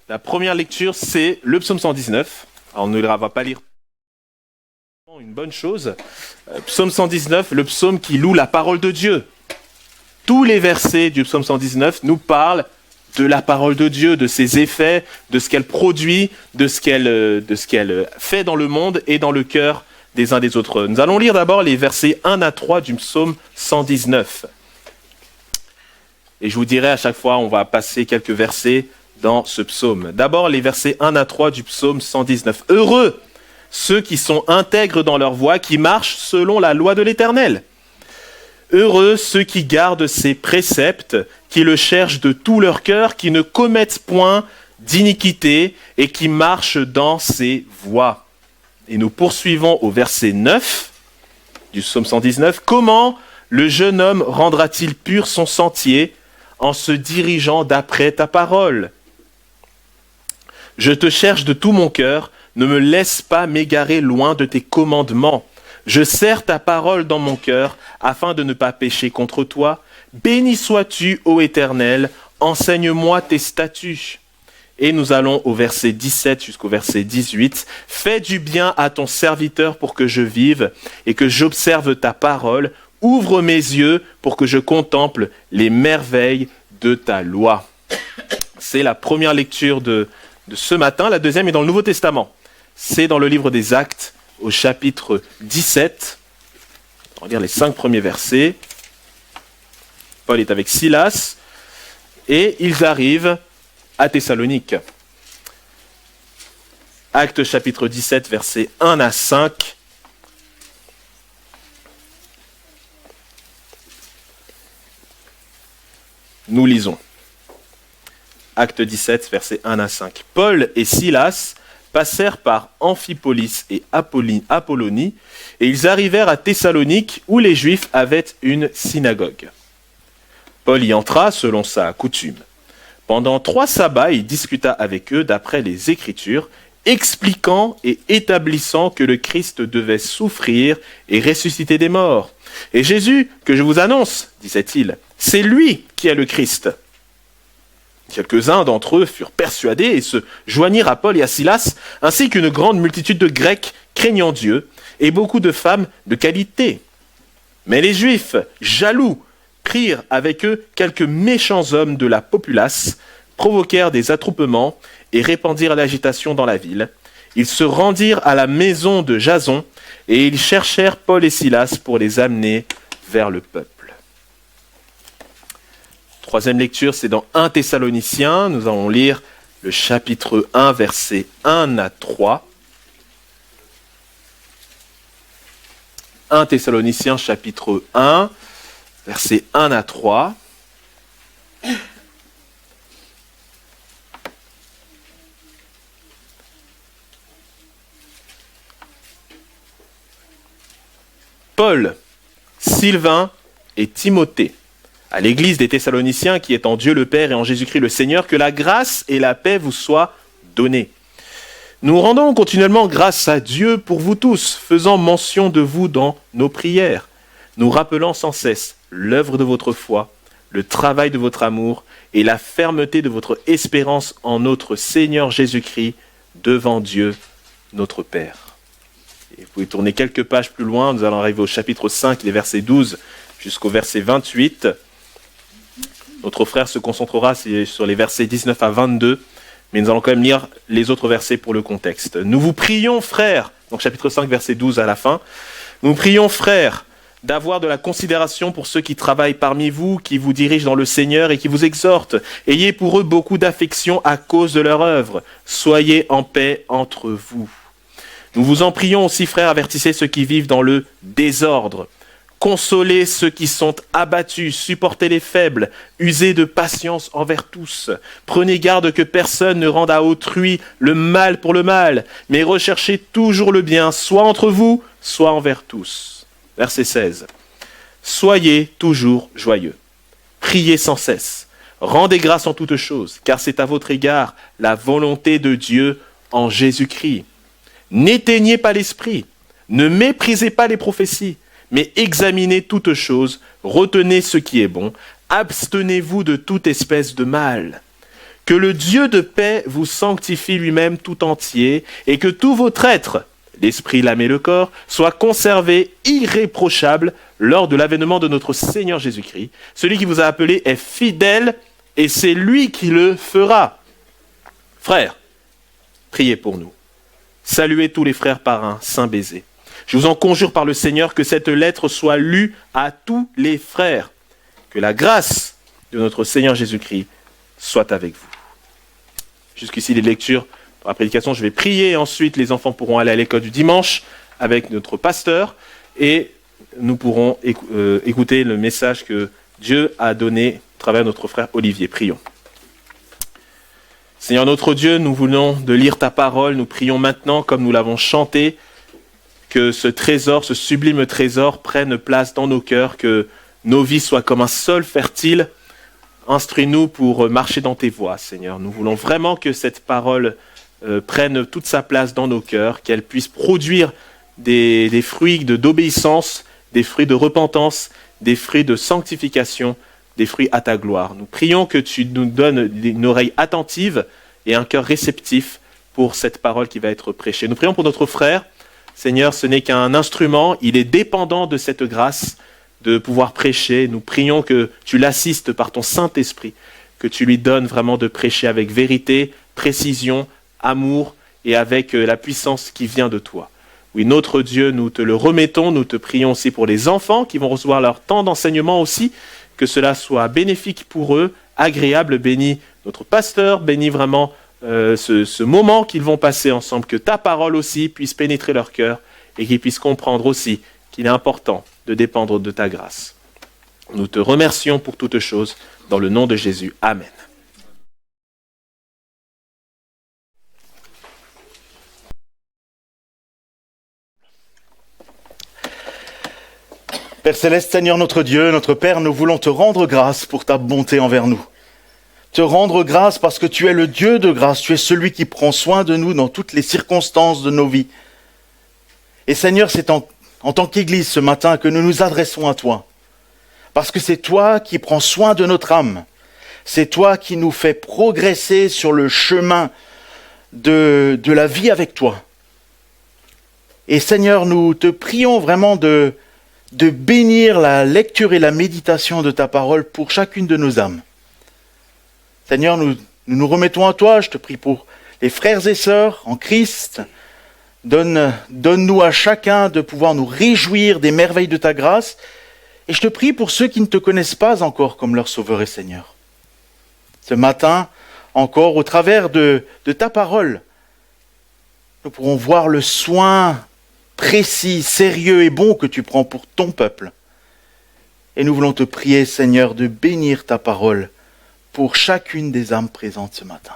La première lecture, c'est le psaume 119. Alors, on ne va pas lire une bonne chose. Psaume 119, le psaume qui loue la parole de Dieu. Tous les versets du psaume 119 nous parlent de la parole de Dieu, de ses effets, de ce qu'elle produit, de ce qu'elle fait dans le monde et dans le cœur des uns des autres. Nous allons lire d'abord les versets 1 à 3 du psaume 119. Et je vous dirai à chaque fois, on va passer quelques versets dans ce psaume. D'abord, les versets 1 à 3 du psaume 119. Heureux ceux qui sont intègres dans leur voie, qui marchent selon la loi de l'Éternel. Heureux ceux qui gardent ses préceptes, qui le cherchent de tout leur cœur, qui ne commettent point d'iniquité et qui marchent dans ses voies. Et nous poursuivons au verset 9 du psaume 119. Comment le jeune homme rendra-t-il pur son sentier en se dirigeant d'après ta parole? Je te cherche de tout mon cœur, ne me laisse pas m'égarer loin de tes commandements. Je serre ta parole dans mon cœur, afin de ne pas pécher contre toi. Béni sois-tu, ô Éternel, enseigne-moi tes statuts. Et nous allons au verset 17 jusqu'au verset 18. Fais du bien à ton serviteur pour que je vive et que j'observe ta parole. Ouvre mes yeux pour que je contemple les merveilles de ta loi. C'est la première lecture de ce matin. La deuxième est dans le Nouveau Testament. C'est dans le livre des Actes, au chapitre 17. On va lire les 5 premiers versets. Paul est avec Silas et ils arrivent à Thessalonique. Actes chapitre 17, versets 1 à 5. Nous lisons. Acte 17, versets 1 à 5. Paul et Silas passèrent par Amphipolis et Apollonie, et ils arrivèrent à Thessalonique, où les Juifs avaient une synagogue. Paul y entra selon sa coutume. Pendant 3 sabbats, il discuta avec eux d'après les Écritures, expliquant et établissant que le Christ devait souffrir et ressusciter des morts. Et Jésus, que je vous annonce, disait-il, c'est lui qui est le Christ. Quelques-uns d'entre eux furent persuadés et se joignirent à Paul et à Silas, ainsi qu'une grande multitude de Grecs craignant Dieu, et beaucoup de femmes de qualité. Mais les Juifs, jaloux, prirent avec eux quelques méchants hommes de la populace, provoquèrent des attroupements et répandirent l'agitation dans la ville. Ils se rendirent à la maison de Jason, et ils cherchèrent Paul et Silas pour les amener vers le peuple. Troisième lecture, c'est dans 1 Thessaloniciens. Nous allons lire le chapitre 1, versets 1 à 3. 1 Thessaloniciens, chapitre 1, versets 1 à 3. Paul, Sylvain et Timothée, à l'église des Thessaloniciens qui est en Dieu le Père et en Jésus-Christ le Seigneur, que la grâce et la paix vous soient données. Nous rendons continuellement grâce à Dieu pour vous tous, faisant mention de vous dans nos prières, nous rappelant sans cesse l'œuvre de votre foi, le travail de votre amour et la fermeté de votre espérance en notre Seigneur Jésus-Christ devant Dieu notre Père. Et vous pouvez tourner quelques pages plus loin, nous allons arriver au chapitre 5, les versets 12 jusqu'au verset 28. Notre frère se concentrera sur les versets 19 à 22, mais nous allons quand même lire les autres versets pour le contexte. Nous vous prions, frères, donc chapitre 5, verset 12 à la fin, nous vous prions, frères, d'avoir de la considération pour ceux qui travaillent parmi vous, qui vous dirigent dans le Seigneur et qui vous exhortent. Ayez pour eux beaucoup d'affection à cause de leur œuvre. Soyez en paix entre vous. Nous vous en prions aussi, frères, avertissez ceux qui vivent dans le désordre. Consolez ceux qui sont abattus, supportez les faibles, usez de patience envers tous. Prenez garde que personne ne rende à autrui le mal pour le mal, mais recherchez toujours le bien, soit entre vous, soit envers tous. Verset 16. Soyez toujours joyeux, priez sans cesse, rendez grâce en toutes choses, car c'est à votre égard la volonté de Dieu en Jésus-Christ. N'éteignez pas l'esprit, ne méprisez pas les prophéties, mais examinez toutes choses, retenez ce qui est bon, abstenez-vous de toute espèce de mal. Que le Dieu de paix vous sanctifie lui-même tout entier, et que tous votre être, l'esprit, l'âme et le corps, soient conservés irréprochables lors de l'avènement de notre Seigneur Jésus-Christ. Celui qui vous a appelé est fidèle, et c'est lui qui le fera. Frères, priez pour nous. Saluez tous les frères par un saint baiser. Je vous en conjure par le Seigneur que cette lettre soit lue à tous les frères. Que la grâce de notre Seigneur Jésus-Christ soit avec vous. Jusqu'ici les lectures pour la prédication. Je vais prier et ensuite les enfants pourront aller à l'école du dimanche avec notre pasteur et nous pourrons écouter le message que Dieu a donné à travers notre frère Olivier. Prions. Seigneur notre Dieu, nous voulons de lire ta parole. Nous prions maintenant, comme nous l'avons chanté, que ce trésor, ce sublime trésor prenne place dans nos cœurs, que nos vies soient comme un sol fertile. Instruis-nous pour marcher dans tes voies, Seigneur. Nous voulons vraiment que cette parole prenne toute sa place dans nos cœurs, qu'elle puisse produire des fruits d'obéissance, des fruits de repentance, des fruits de sanctification, des fruits à ta gloire. Nous prions que tu nous donnes une oreille attentive et un cœur réceptif pour cette parole qui va être prêchée. Nous prions pour notre frère. Seigneur, ce n'est qu'un instrument, il est dépendant de cette grâce de pouvoir prêcher. Nous prions que tu l'assistes par ton Saint-Esprit, que tu lui donnes vraiment de prêcher avec vérité, précision, amour et avec la puissance qui vient de toi. Oui, notre Dieu, nous te le remettons, nous te prions aussi pour les enfants qui vont recevoir leur temps d'enseignement aussi, que cela soit bénéfique pour eux, agréable, bénis notre pasteur, bénis vraiment ce moment qu'ils vont passer ensemble, que ta parole aussi puisse pénétrer leur cœur et qu'ils puissent comprendre aussi qu'il est important de dépendre de ta grâce. Nous te remercions pour toutes choses, dans le nom de Jésus. Amen. Père Céleste, Seigneur notre Dieu, notre Père, nous voulons te rendre grâce pour ta bonté envers nous. Te rendre grâce parce que tu es le Dieu de grâce, tu es celui qui prend soin de nous dans toutes les circonstances de nos vies. Et Seigneur, c'est en tant qu'Église ce matin que nous nous adressons à toi. Parce que c'est toi qui prends soin de notre âme. C'est toi qui nous fais progresser sur le chemin de la vie avec toi. Et Seigneur, nous te prions vraiment de bénir la lecture et la méditation de ta parole pour chacune de nos âmes. Seigneur, nous nous remettons à toi. Je te prie pour les frères et sœurs en Christ. Donne-nous à chacun de pouvoir nous réjouir des merveilles de ta grâce. Et je te prie pour ceux qui ne te connaissent pas encore comme leur Sauveur et Seigneur. Ce matin, encore, au travers de ta parole, nous pourrons voir le soin précis, sérieux et bon que tu prends pour ton peuple. Et nous voulons te prier, Seigneur, de bénir ta parole pour chacune des âmes présentes ce matin.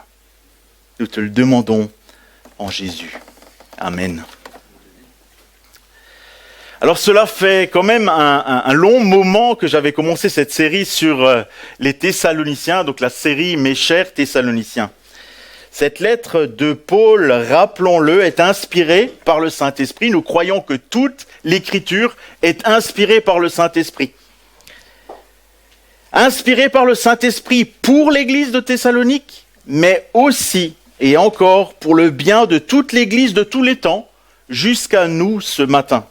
Nous te le demandons en Jésus. Amen. Alors cela fait quand même un long moment que j'avais commencé cette série sur les Thessaloniciens, donc la série Mes chers Thessaloniciens. Cette lettre de Paul, rappelons-le, est inspirée par le Saint-Esprit. Nous croyons que toute l'Écriture est inspirée par le Saint-Esprit. Inspirée par le Saint-Esprit pour l'Église de Thessalonique, mais aussi et encore pour le bien de toute l'Église de tous les temps, jusqu'à nous ce matin.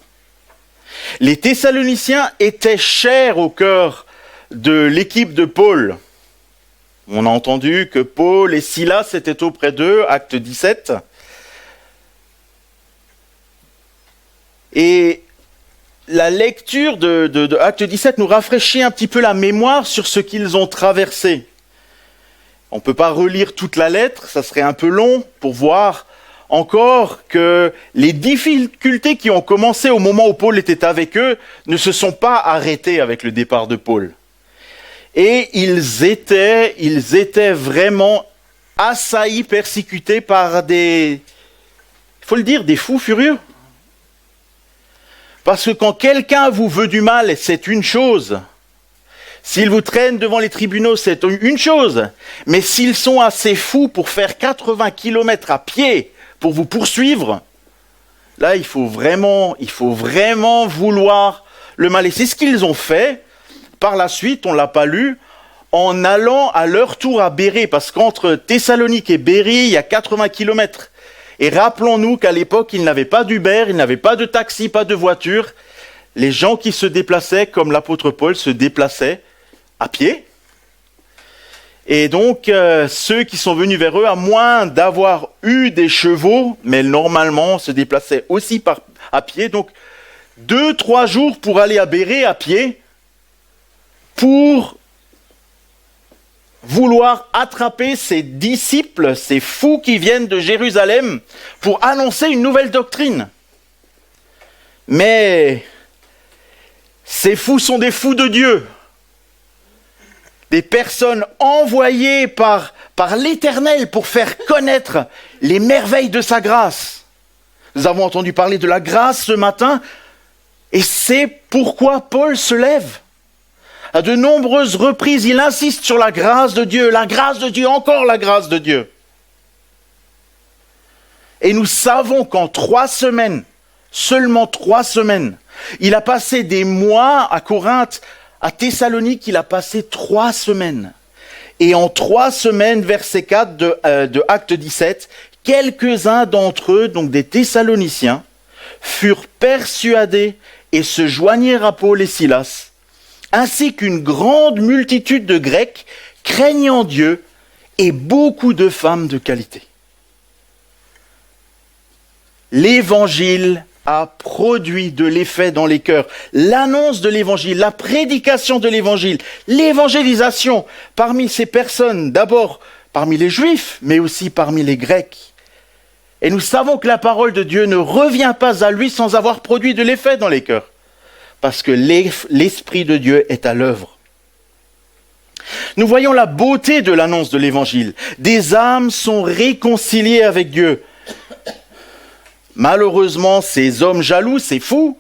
Les Thessaloniciens étaient chers au cœur de l'équipe de Paul. On a entendu que Paul et Silas étaient auprès d'eux, acte 17. Et la lecture de acte 17 nous rafraîchit un petit peu la mémoire sur ce qu'ils ont traversé. On ne peut pas relire toute la lettre, ça serait un peu long pour voir encore que les difficultés qui ont commencé au moment où Paul était avec eux ne se sont pas arrêtées avec le départ de Paul. Et ils étaient vraiment assaillis, persécutés par il faut le dire, des fous furieux. Parce que quand quelqu'un vous veut du mal, c'est une chose. S'ils vous traînent devant les tribunaux, c'est une chose. Mais s'ils sont assez fous pour faire 80 km à pied pour vous poursuivre, là, il faut vraiment vouloir le mal. Et c'est ce qu'ils ont fait. Par la suite, on ne l'a pas lu, en allant à leur tour à Bérée, parce qu'entre Thessalonique et Bérée, il y a 80 kilomètres. Et rappelons-nous qu'à l'époque, ils n'avaient pas d'Uber, ils n'avaient pas de taxi, pas de voiture. Les gens qui se déplaçaient, comme l'apôtre Paul, se déplaçaient à pied. Et donc, ceux qui sont venus vers eux, à moins d'avoir eu des chevaux, mais normalement se déplaçaient aussi à pied. Donc, 2-3 jours pour aller à Bérée à pied, pour vouloir attraper ces disciples, ces fous qui viennent de Jérusalem, pour annoncer une nouvelle doctrine. Mais ces fous sont des fous de Dieu. Des personnes envoyées par l'Éternel pour faire connaître les merveilles de sa grâce. Nous avons entendu parler de la grâce ce matin, et c'est pourquoi Paul se lève. À de nombreuses reprises, il insiste sur la grâce de Dieu, encore la grâce de Dieu. Et nous savons qu'en 3 semaines, seulement 3 semaines, il a passé des mois à Corinthe. À Thessalonique, il a passé 3 semaines. Et en 3 semaines, verset 4 de Acte 17, quelques-uns d'entre eux, donc des Thessaloniciens, furent persuadés et se joignirent à Paul et Silas, ainsi qu'une grande multitude de Grecs craignant Dieu et beaucoup de femmes de qualité. L'évangile a produit de l'effet dans les cœurs. L'annonce de l'évangile, la prédication de l'évangile, l'évangélisation parmi ces personnes, d'abord parmi les Juifs, mais aussi parmi les Grecs. Et nous savons que la parole de Dieu ne revient pas à lui sans avoir produit de l'effet dans les cœurs, parce que l'Esprit de Dieu est à l'œuvre. Nous voyons la beauté de l'annonce de l'évangile. Des âmes sont réconciliées avec Dieu. Malheureusement, ces hommes jaloux, ces fous,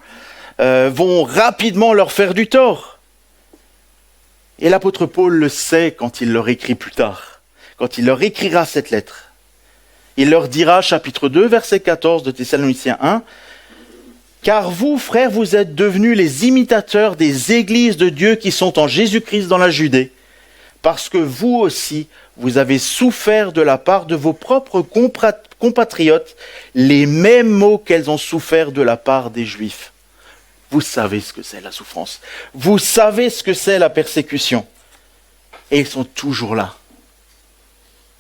vont rapidement leur faire du tort. Et l'apôtre Paul le sait quand il leur écrit plus tard, quand il leur écrira cette lettre. Il leur dira, chapitre 2, verset 14 de Thessaloniciens 1, « Car vous, frères, vous êtes devenus les imitateurs des églises de Dieu qui sont en Jésus-Christ dans la Judée, parce que vous aussi, vous avez souffert de la part de vos propres compatriotes les mêmes maux qu'elles ont souffert de la part des Juifs. » Vous savez ce que c'est la souffrance. Vous savez ce que c'est la persécution. Et ils sont toujours là.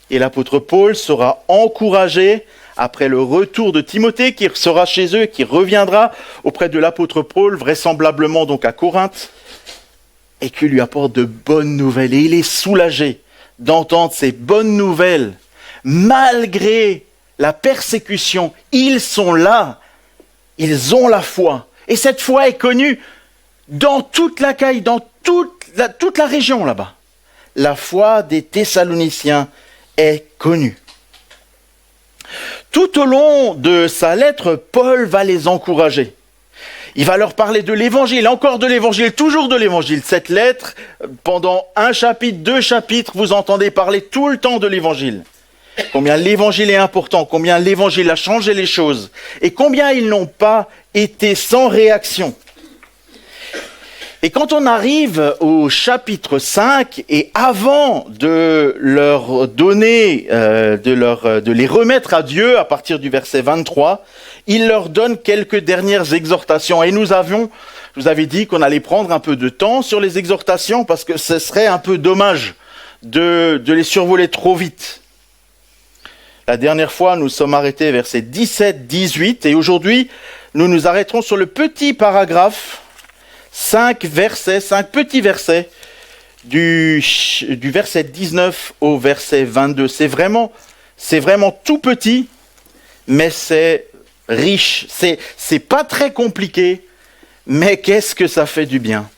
Et l'apôtre Paul sera encouragé après le retour de Timothée qui sera chez eux, qui reviendra auprès de l'apôtre Paul, vraisemblablement donc à Corinthe, et qui lui apporte de bonnes nouvelles. Et il est soulagé d'entendre ces bonnes nouvelles. Malgré la persécution, ils sont là, ils ont la foi. Et cette foi est connue dans toute l'Achaïe, dans toute la région là-bas. La foi des Thessaloniciens est connue. Tout au long de sa lettre, Paul va les encourager. Il va leur parler de l'évangile, encore de l'évangile, toujours de l'évangile. Cette lettre, pendant 1 chapitre, 2 chapitres, vous entendez parler tout le temps de l'évangile. Combien l'évangile est important, combien l'évangile a changé les choses, et combien ils n'ont pas été sans réaction. Et quand on arrive au chapitre 5, et avant de leur donner, de les remettre à Dieu à partir du verset 23, il leur donne quelques dernières exhortations. Et je vous avais dit qu'on allait prendre un peu de temps sur les exhortations, parce que ce serait un peu dommage de les survoler trop vite. La dernière fois, nous sommes arrêtés versets 17-18, et aujourd'hui, nous nous arrêterons sur le petit paragraphe, 5 petits versets, du verset 19 au verset 22. C'est vraiment tout petit, mais c'est riche. C'est pas très compliqué, mais qu'est-ce que ça fait du bien.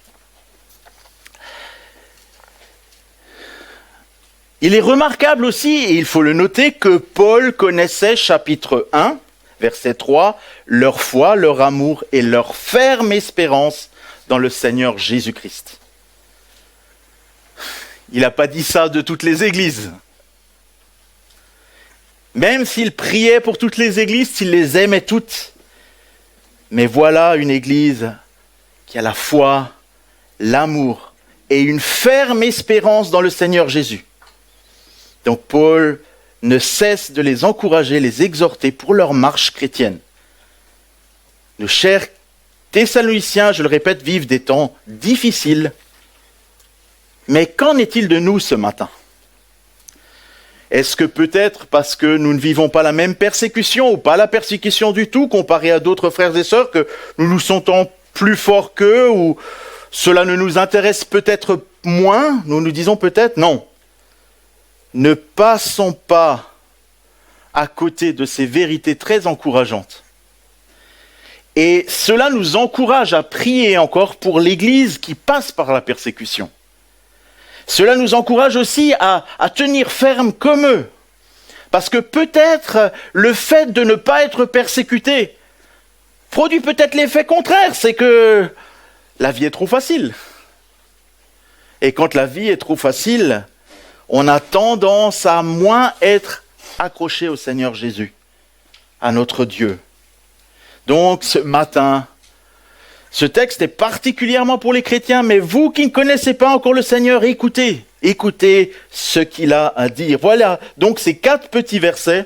Il est remarquable aussi, et il faut le noter, que Paul connaissait chapitre 1, verset 3, leur foi, leur amour et leur ferme espérance dans le Seigneur Jésus-Christ. Il n'a pas dit ça de toutes les églises. Même s'il priait pour toutes les églises, s'il les aimait toutes. Mais voilà une église qui a la foi, l'amour et une ferme espérance dans le Seigneur Jésus. Donc Paul ne cesse de les encourager, les exhorter pour leur marche chrétienne. Nos chers Thessaloniciens, je le répète, vivent des temps difficiles. Mais qu'en est-il de nous ce matin ? Est-ce que peut-être parce que nous ne vivons pas la même persécution ou pas la persécution du tout comparé à d'autres frères et sœurs, que nous nous sentons plus forts qu'eux ou cela ne nous intéresse peut-être moins ? Nous nous disons peut-être non. Ne passons pas à côté de ces vérités très encourageantes. Et cela nous encourage à prier encore pour l'Église qui passe par la persécution. Cela nous encourage aussi à tenir ferme comme eux. Parce que peut-être le fait de ne pas être persécuté produit peut-être l'effet contraire, c'est que la vie est trop facile. Et quand la vie est trop facile, on a tendance à moins être accroché au Seigneur Jésus, à notre Dieu. Donc ce matin, ce texte est particulièrement pour les chrétiens, mais vous qui ne connaissez pas encore le Seigneur, écoutez ce qu'il a à dire. Voilà donc ces 4 petits versets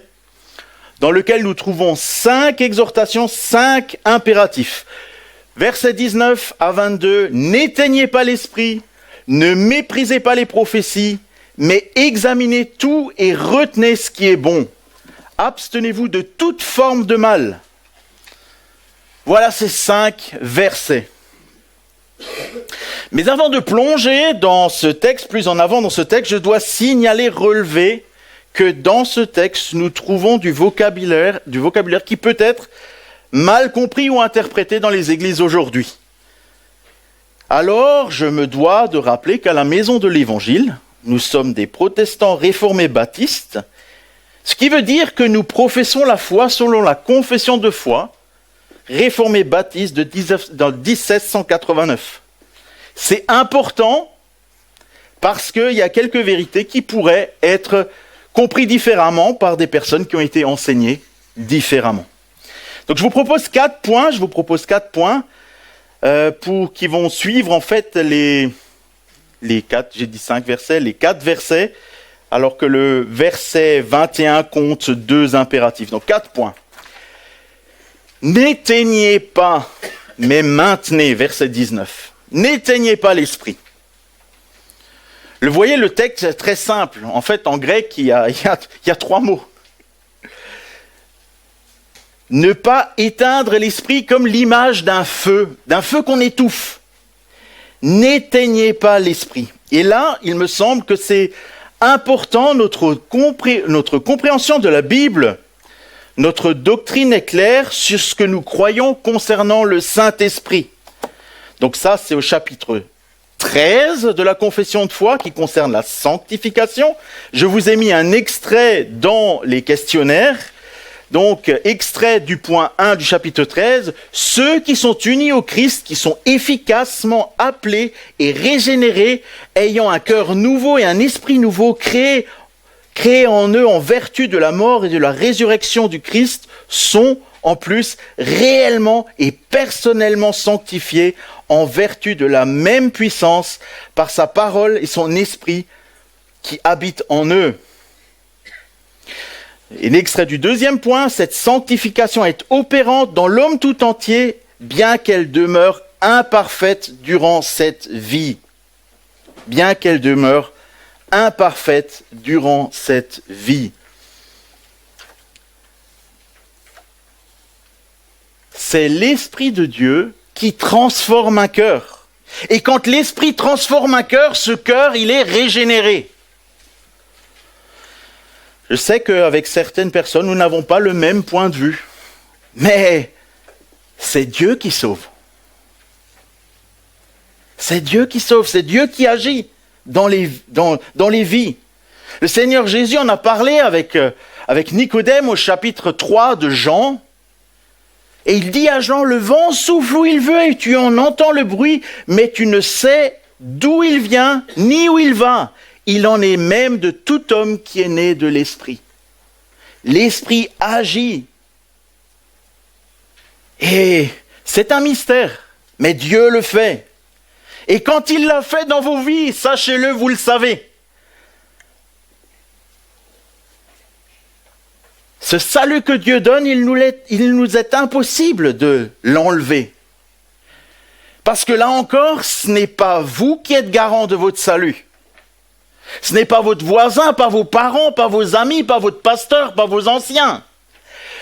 dans lesquels nous trouvons 5 exhortations, 5 impératifs. Versets 19 à 22, n'éteignez pas l'esprit, ne méprisez pas les prophéties, mais examinez tout et retenez ce qui est bon. Abstenez-vous de toute forme de mal. Voilà ces 5 versets. Mais avant de plonger dans ce texte, plus en avant dans ce texte, je dois signaler, relever que dans ce texte, nous trouvons du vocabulaire qui peut être mal compris ou interprété dans les églises aujourd'hui. Alors, je me dois de rappeler qu'à la Maison de l'Évangile, nous sommes des protestants réformés baptistes, ce qui veut dire que nous professons la foi selon la confession de foi réformée baptiste de 1789. C'est important parce qu'il y a quelques vérités qui pourraient être comprises différemment par des personnes qui ont été enseignées différemment. Donc je vous propose 4 points, qui vont suivre en fait les 4, j'ai dit 5 versets, les 4 versets, alors que le verset 21 compte 2 impératifs. Donc 4 points. N'éteignez pas, mais maintenez, verset 19. N'éteignez pas l'esprit. Vous voyez, le texte est très simple. En fait, en grec, il y a 3 mots. Ne pas éteindre l'esprit comme l'image d'un feu qu'on étouffe. N'éteignez pas l'esprit. Et là, il me semble que c'est important, notre compréhension de la Bible. Notre doctrine est claire sur ce que nous croyons concernant le Saint-Esprit. Donc ça, c'est au chapitre 13 de la confession de foi qui concerne la sanctification. Je vous ai mis un extrait dans les questionnaires. Donc, extrait du point 1 du chapitre 13. Ceux qui sont unis au Christ, qui sont efficacement appelés et régénérés, ayant un cœur nouveau et un esprit nouveau, créés en eux en vertu de la mort et de la résurrection du Christ, sont en plus réellement et personnellement sanctifiés en vertu de la même puissance par sa parole et son esprit qui habitent en eux. Et l'extrait du 2e point, cette sanctification est opérante dans l'homme tout entier, bien qu'elle demeure imparfaite durant cette vie. Bien qu'elle demeure imparfaite durant cette vie. C'est l'Esprit de Dieu qui transforme un cœur. Et quand l'Esprit transforme un cœur, ce cœur, il est régénéré. Je sais qu'avec certaines personnes, nous n'avons pas le même point de vue. Mais c'est Dieu qui sauve. C'est Dieu qui sauve, c'est Dieu qui agit dans les vies. Le Seigneur Jésus en a parlé avec Nicodème au chapitre 3 de Jean. Et il dit à Jean, le vent souffle où il veut et tu en entends le bruit, mais tu ne sais d'où il vient ni où il va. Il en est même de tout homme qui est né de l'Esprit. L'Esprit agit. Et c'est un mystère, mais Dieu le fait. Et quand il l'a fait dans vos vies, sachez-le, vous le savez. Ce salut que Dieu donne, il nous est impossible de l'enlever. Parce que là encore, ce n'est pas vous qui êtes garant de votre salut. Ce n'est pas votre voisin, pas vos parents, pas vos amis, pas votre pasteur, pas vos anciens.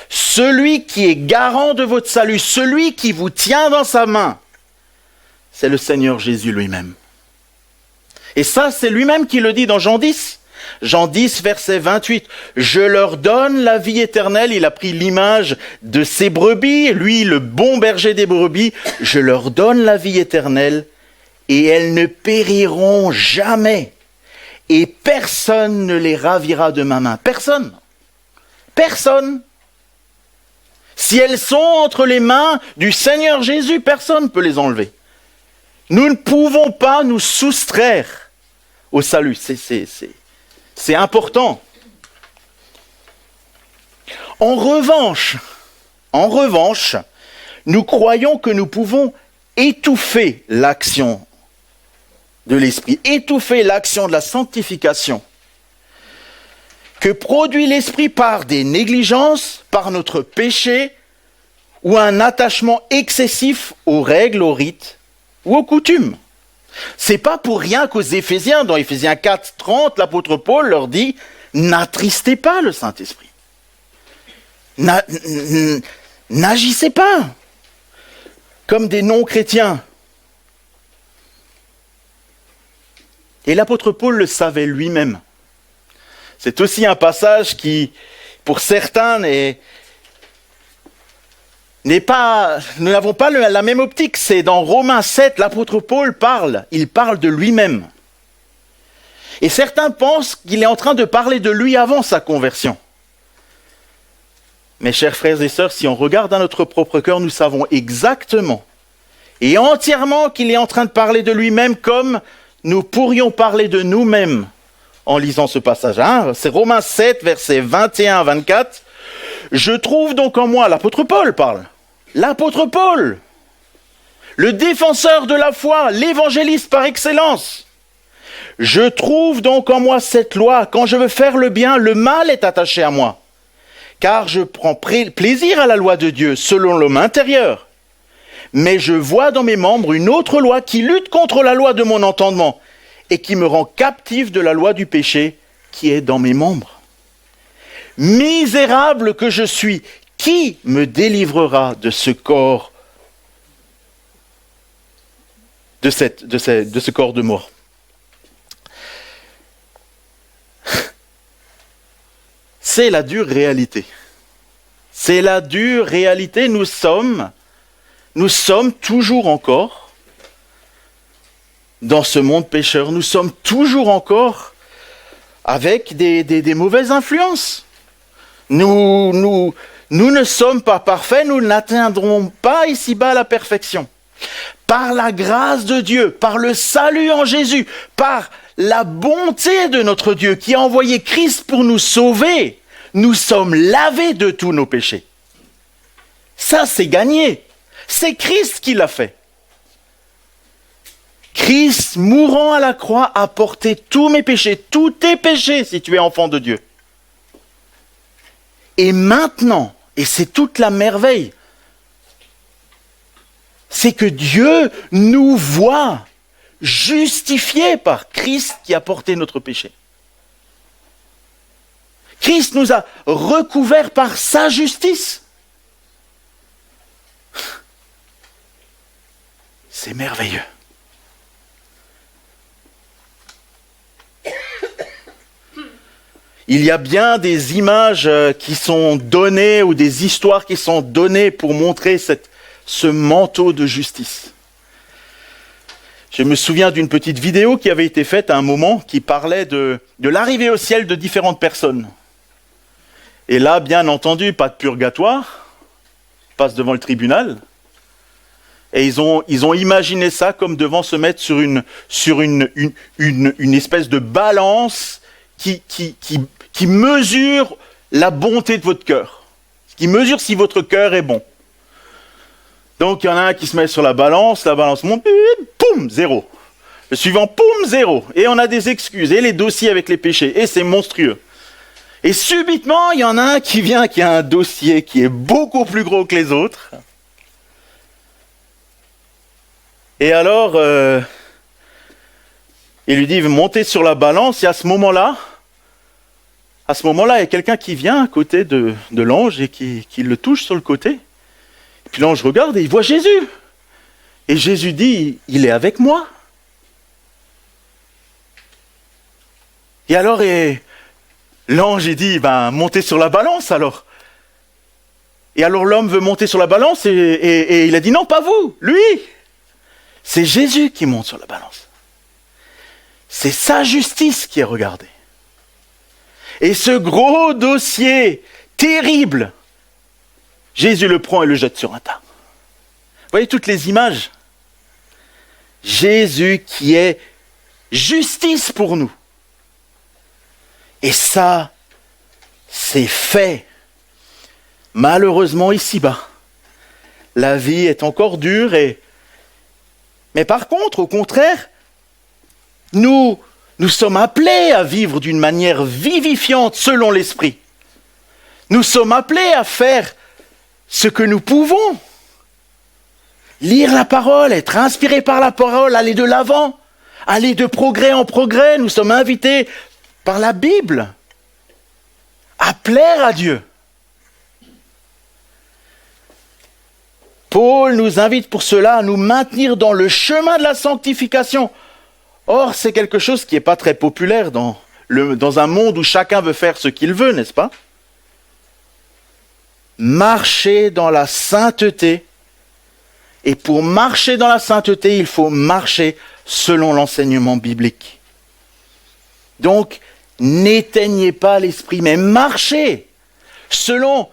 Celui qui est garant de votre salut, celui qui vous tient dans sa main, c'est le Seigneur Jésus lui-même. Et ça, c'est lui-même qui le dit dans Jean 10. Jean 10, verset 28. « Je leur donne la vie éternelle. » Il a pris l'image de ses brebis, lui, le bon berger des brebis. « Je leur donne la vie éternelle et elles ne périront jamais. Et personne ne les ravira de ma main. » Personne. Personne. Si elles sont entre les mains du Seigneur Jésus, personne ne peut les enlever. Nous ne pouvons pas nous soustraire au salut. C'est important. En revanche, nous croyons que nous pouvons étouffer l'action de l'Esprit, étouffer l'action de la sanctification que produit l'Esprit par des négligences, par notre péché ou un attachement excessif aux règles, aux rites ou aux coutumes. C'est pas pour rien qu'aux Éphésiens, dans Éphésiens 4, 30, l'apôtre Paul leur dit « N'attristez pas le Saint-Esprit. N'agissez pas comme des non-chrétiens. » Et l'apôtre Paul le savait lui-même. C'est aussi un passage qui, pour certains, nous n'avons pas la même optique. C'est dans Romains 7, l'apôtre Paul il parle de lui-même. Et certains pensent qu'il est en train de parler de lui avant sa conversion. Mes chers frères et sœurs, si on regarde à notre propre cœur, nous savons exactement et entièrement qu'il est en train de parler de lui-même comme nous pourrions parler de nous-mêmes en lisant ce passage. C'est Romains 7, versets 21 à 24. « Je trouve donc en moi », l'apôtre Paul parle, l'apôtre Paul, le défenseur de la foi, l'évangéliste par excellence. « Je trouve donc en moi cette loi, quand je veux faire le bien, le mal est attaché à moi. Car je prends plaisir à la loi de Dieu, selon l'homme intérieur. Mais je vois dans mes membres une autre loi qui lutte contre la loi de mon entendement et qui me rend captif de la loi du péché qui est dans mes membres. Misérable que je suis, qui me délivrera de ce corps, de ce corps de mort? » C'est la dure réalité. C'est la dure réalité. Nous sommes toujours encore dans ce monde pécheur. Nous sommes toujours encore avec des mauvaises influences. Nous ne sommes pas parfaits, nous n'atteindrons pas ici-bas la perfection. Par la grâce de Dieu, par le salut en Jésus, par la bonté de notre Dieu qui a envoyé Christ pour nous sauver, nous sommes lavés de tous nos péchés. Ça, c'est gagné. C'est Christ qui l'a fait. Christ, mourant à la croix, a porté tous mes péchés, tous tes péchés, si tu es enfant de Dieu. Et maintenant, et c'est toute la merveille, c'est que Dieu nous voit justifiés par Christ qui a porté notre péché. Christ nous a recouverts par sa justice. C'est merveilleux. Il y a bien des images qui sont données ou des histoires qui sont données pour montrer ce manteau de justice. Je me souviens d'une petite vidéo qui avait été faite à un moment qui parlait de l'arrivée au ciel de différentes personnes. Et là, bien entendu, pas de purgatoire, passe devant le tribunal. Et ils ont imaginé ça comme devant se mettre sur une espèce de balance qui mesure la bonté de votre cœur, qui mesure si votre cœur est bon. Donc il y en a un qui se met sur la balance monte, pouf, poum, 0. Le suivant, poum, 0. Et on a des excuses, et les dossiers avec les péchés, et c'est monstrueux. Et subitement, il y en a un qui vient, qui a un dossier qui est beaucoup plus gros que les autres. Et alors, il lui dit, montez sur la balance, et à ce moment-là, il y a quelqu'un qui vient à côté de l'ange et qui le touche sur le côté. Et puis l'ange regarde et il voit Jésus. Et Jésus dit, il est avec moi. Et alors, l'ange, il dit, montez sur la balance alors. Et alors l'homme veut monter sur la balance et il a dit, non, pas vous, lui. C'est Jésus qui monte sur la balance. C'est sa justice qui est regardée. Et ce gros dossier terrible, Jésus le prend et le jette sur un tas. Vous voyez toutes les images? Jésus qui est justice pour nous. Et ça, c'est fait. Malheureusement ici-bas, la vie est encore dure mais par contre, au contraire, nous sommes appelés à vivre d'une manière vivifiante selon l'Esprit. Nous sommes appelés à faire ce que nous pouvons. Lire la parole, être inspiré par la parole, aller de l'avant, aller de progrès en progrès. Nous sommes invités par la Bible à plaire à Dieu. Paul nous invite pour cela à nous maintenir dans le chemin de la sanctification. Or, c'est quelque chose qui n'est pas très populaire dans un monde où chacun veut faire ce qu'il veut, n'est-ce pas? Marcher dans la sainteté. Et pour marcher dans la sainteté, il faut marcher selon l'enseignement biblique. Donc, n'éteignez pas l'esprit, mais marchez selon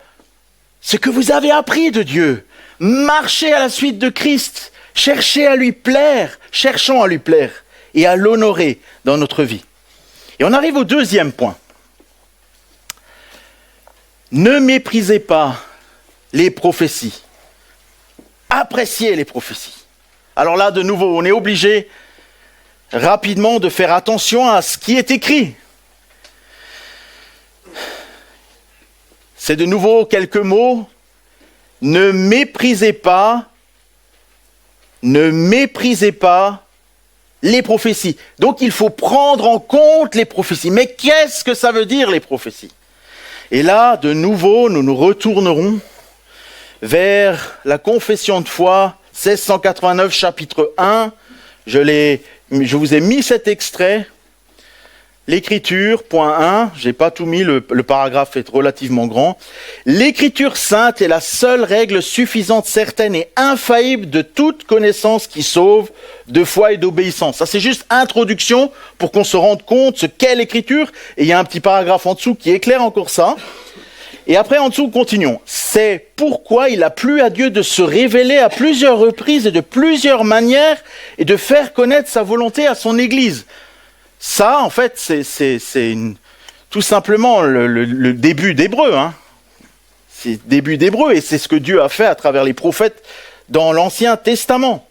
ce que vous avez appris de Dieu. Marchez à la suite de Christ. Cherchez à lui plaire. Cherchons à lui plaire et à l'honorer dans notre vie. Et on arrive au deuxième point. Ne méprisez pas les prophéties. Appréciez les prophéties. Alors là, de nouveau, on est obligé rapidement de faire attention à ce qui est écrit. C'est de nouveau quelques mots. Ne méprisez pas les prophéties. Donc il faut prendre en compte les prophéties. Mais qu'est-ce que ça veut dire les prophéties? Et là, de nouveau, nous nous retournerons vers la confession de foi, 1689, chapitre 1. Je vous ai mis cet extrait. L'écriture, point 1, j'ai pas tout mis, le paragraphe est relativement grand. L'écriture sainte est la seule règle suffisante, certaine et infaillible de toute connaissance qui sauve, de foi et d'obéissance. Ça, c'est juste introduction pour qu'on se rende compte ce qu'est l'écriture. Et il y a un petit paragraphe en dessous qui éclaire encore ça. Et après, en dessous, continuons. C'est pourquoi il a plu à Dieu de se révéler à plusieurs reprises et de plusieurs manières et de faire connaître sa volonté à son Église. Ça, en fait, c'est tout simplement le début d'Hébreu. C'est le début d'Hébreu et c'est ce que Dieu a fait à travers les prophètes dans l'Ancien Testament.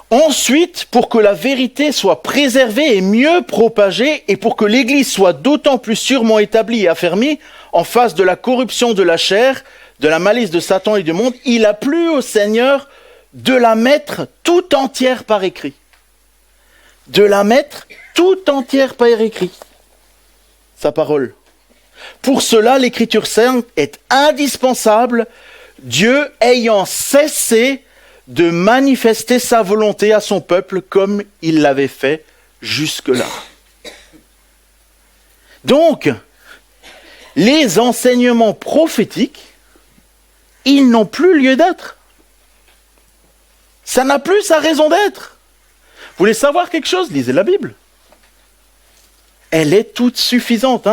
Ensuite, pour que la vérité soit préservée et mieux propagée et pour que l'Église soit d'autant plus sûrement établie et affermie en face de la corruption de la chair, de la malice de Satan et du monde, il a plu au Seigneur de la mettre tout entière par écrit. De la mettre tout entière par écrit. Sa parole. Pour cela, l'Écriture sainte est indispensable, Dieu ayant cessé de manifester sa volonté à son peuple comme il l'avait fait jusque-là. Donc, les enseignements prophétiques, ils n'ont plus lieu d'être. Ça n'a plus sa raison d'être. Vous voulez savoir quelque chose? Lisez la Bible. Elle est toute suffisante.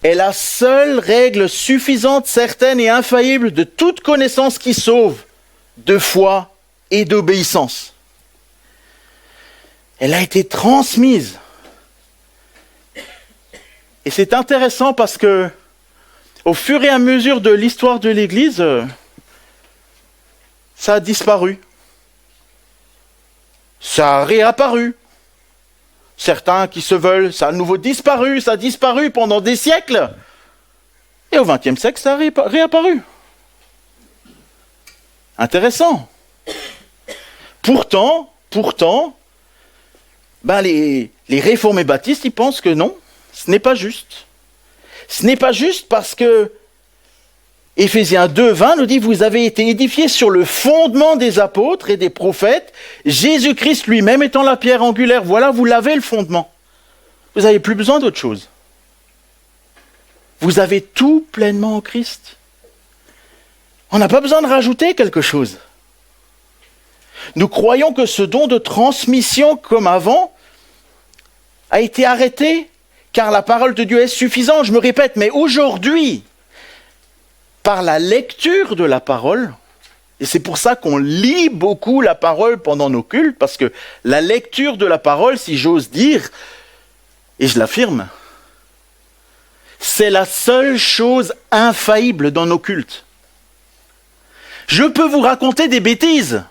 Est la seule règle suffisante, certaine et infaillible de toute connaissance qui sauve, de foi et d'obéissance. Elle a été transmise. Et c'est intéressant parce que, au fur et à mesure de l'histoire de l'Église, ça a disparu. ça a réapparu. Certains qui se veulent, ça a à nouveau disparu, ça a disparu pendant des siècles. Et au XXe siècle, ça a réapparu. Intéressant. Pourtant, les réformés baptistes, ils pensent que non, ce n'est pas juste. Ce n'est pas juste parce que Éphésiens 2, 20 nous dit « Vous avez été édifiés sur le fondement des apôtres et des prophètes, Jésus-Christ lui-même étant la pierre angulaire. » Voilà, vous l'avez le fondement. Vous n'avez plus besoin d'autre chose. Vous avez tout pleinement en Christ. On n'a pas besoin de rajouter quelque chose. Nous croyons que ce don de transmission comme avant a été arrêté car la parole de Dieu est suffisante. Je me répète, mais aujourd'hui, par la lecture de la parole, et c'est pour ça qu'on lit beaucoup la parole pendant nos cultes, parce que la lecture de la parole, si j'ose dire, et je l'affirme, c'est la seule chose infaillible dans nos cultes. Je peux vous raconter des bêtises,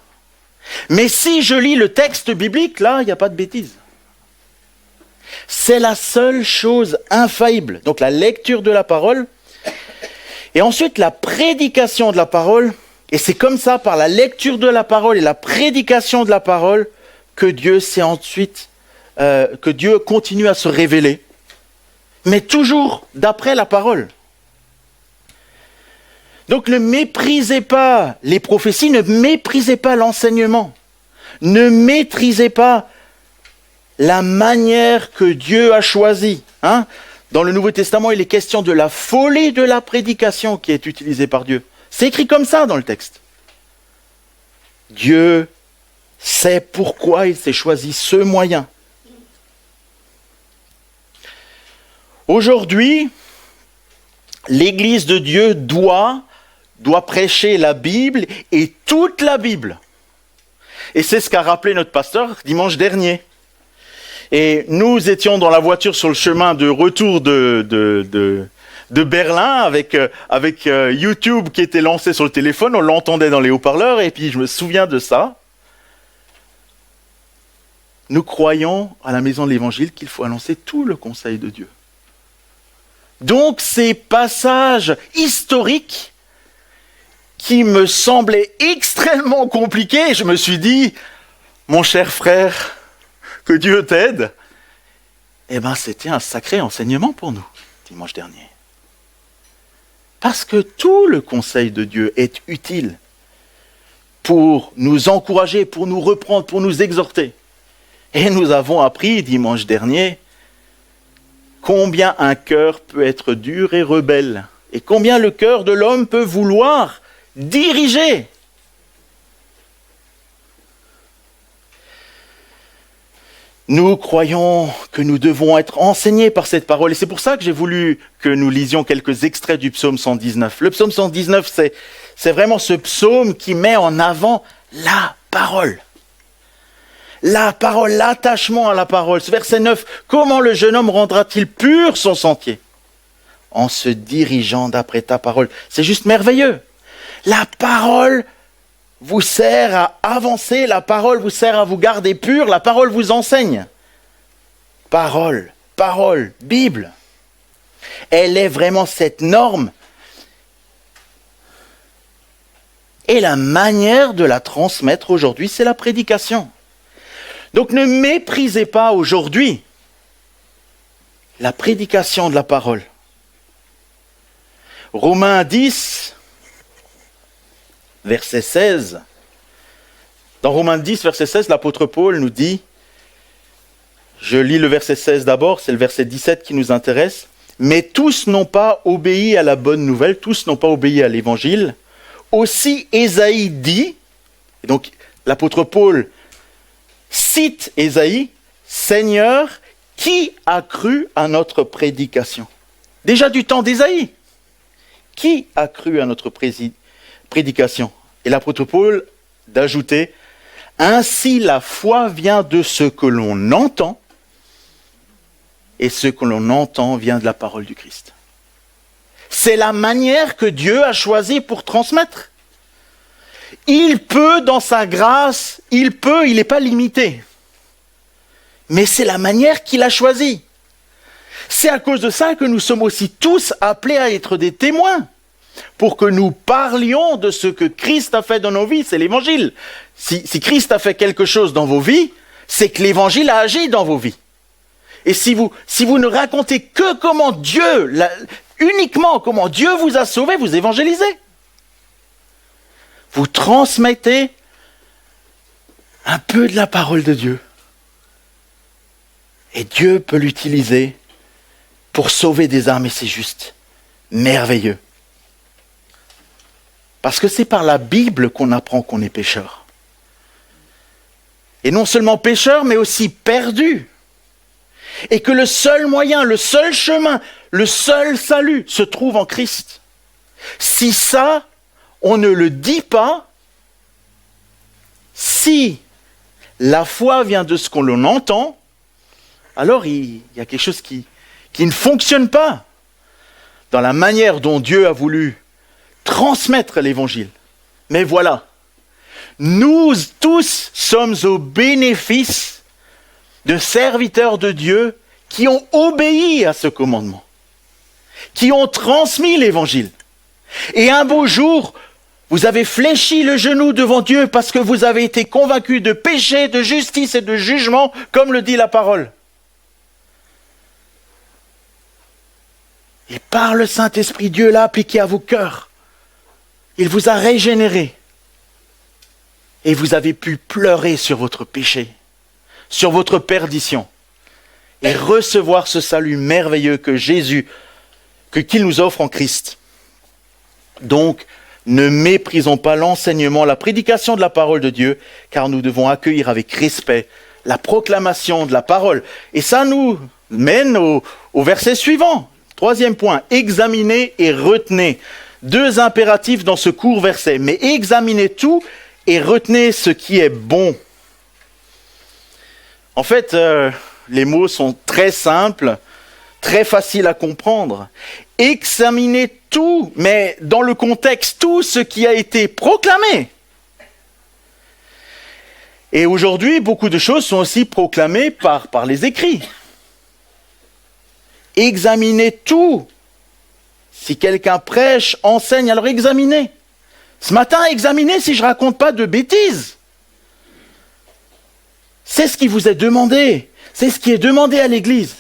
mais si je lis le texte biblique, là, il n'y a pas de bêtises. C'est la seule chose infaillible. Donc la lecture de la parole, et ensuite la prédication de la parole, et c'est comme ça, par la lecture de la parole et la prédication de la parole, que Dieu que Dieu continue à se révéler, mais toujours d'après la parole. Donc ne méprisez pas les prophéties, ne méprisez pas l'enseignement, ne maîtrisez pas la manière que Dieu a choisie. Dans le Nouveau Testament, il est question de la folie de la prédication qui est utilisée par Dieu. C'est écrit comme ça dans le texte. Dieu sait pourquoi il s'est choisi ce moyen. Aujourd'hui, l'Église de Dieu doit prêcher la Bible et toute la Bible. Et c'est ce qu'a rappelé notre pasteur dimanche dernier. Et nous étions dans la voiture sur le chemin de retour de Berlin avec YouTube qui était lancé sur le téléphone, on l'entendait dans les haut-parleurs et puis je me souviens de ça. Nous croyons à la maison de l'Évangile qu'il faut annoncer tout le conseil de Dieu. Donc ces passages historiques qui me semblaient extrêmement compliqués, je me suis dit, mon cher frère, que Dieu t'aide, c'était un sacré enseignement pour nous, dimanche dernier. Parce que tout le conseil de Dieu est utile pour nous encourager, pour nous reprendre, pour nous exhorter. Et nous avons appris dimanche dernier combien un cœur peut être dur et rebelle, et combien le cœur de l'homme peut vouloir diriger. Nous croyons que nous devons être enseignés par cette parole. Et c'est pour ça que j'ai voulu que nous lisions quelques extraits du psaume 119. Le psaume 119, c'est vraiment ce psaume qui met en avant la parole. La parole, l'attachement à la parole. Ce verset 9, comment le jeune homme rendra-t-il pur son sentier? En se dirigeant d'après ta parole. C'est juste merveilleux. La parole vous sert à avancer, la parole vous sert à vous garder pur, la parole vous enseigne. Parole, Bible. Elle est vraiment cette norme. Et la manière de la transmettre aujourd'hui, c'est la prédication. Donc ne méprisez pas aujourd'hui la prédication de la parole. Romains 10, verset 16. Dans Romains 10, verset 16, l'apôtre Paul nous dit, je lis le verset 16 d'abord, c'est le verset 17 qui nous intéresse, « Mais tous n'ont pas obéi à la bonne nouvelle, tous n'ont pas obéi à l'évangile. Aussi Ésaïe dit, » et donc l'apôtre Paul cite Ésaïe, « Seigneur, qui a cru à notre prédication ?» Déjà du temps d'Ésaïe. Qui a cru à notre prédication? Et l'apôtre Paul d'ajouter, ainsi la foi vient de ce que l'on entend, et ce que l'on entend vient de la parole du Christ. C'est la manière que Dieu a choisie pour transmettre. Il peut, dans sa grâce, il n'est pas limité. mais c'est la manière qu'il a choisie. C'est à cause de ça que nous sommes aussi tous appelés à être des témoins, pour que nous parlions de ce que Christ a fait dans nos vies, c'est l'évangile. Si Christ a fait quelque chose dans vos vies, c'est que l'évangile a agi dans vos vies. Et si vous ne racontez que comment Dieu, uniquement comment Dieu vous a sauvés, vous évangélisez. Vous transmettez un peu de la parole de Dieu. Et Dieu peut l'utiliser pour sauver des âmes, et c'est juste merveilleux. Parce que c'est par la Bible qu'on apprend qu'on est pécheur. Et non seulement pécheur, mais aussi perdu. Et que le seul moyen, le seul chemin, le seul salut se trouve en Christ. Si ça, on ne le dit pas, si la foi vient de ce qu'on entend, alors il y a quelque chose qui ne fonctionne pas dans la manière dont Dieu a voulu transmettre l'évangile. Mais voilà, nous tous sommes au bénéfice de serviteurs de Dieu qui ont obéi à ce commandement, qui ont transmis l'évangile. Et un beau jour, vous avez fléchi le genou devant Dieu parce que vous avez été convaincus de péché, de justice et de jugement, comme le dit la parole. Et par le Saint-Esprit, Dieu l'a appliqué à vos cœurs. Il vous a régénéré. Et vous avez pu pleurer sur votre péché, sur votre perdition, et recevoir ce salut merveilleux que qu'il nous offre en Christ. Donc, ne méprisons pas l'enseignement, la prédication de la parole de Dieu, car nous devons accueillir avec respect la proclamation de la parole. Et ça nous mène au verset suivant. Troisième point, examinez et retenez. Deux impératifs dans ce court verset. Mais examinez tout et retenez ce qui est bon. En fait, les mots sont très simples, très faciles à comprendre. Examinez tout, mais dans le contexte, tout ce qui a été proclamé. Et aujourd'hui, beaucoup de choses sont aussi proclamées par les écrits. Examinez tout. Si quelqu'un prêche, enseigne, alors examinez. Ce matin, examinez si je ne raconte pas de bêtises. C'est ce qui vous est demandé. C'est ce qui est demandé à l'Église.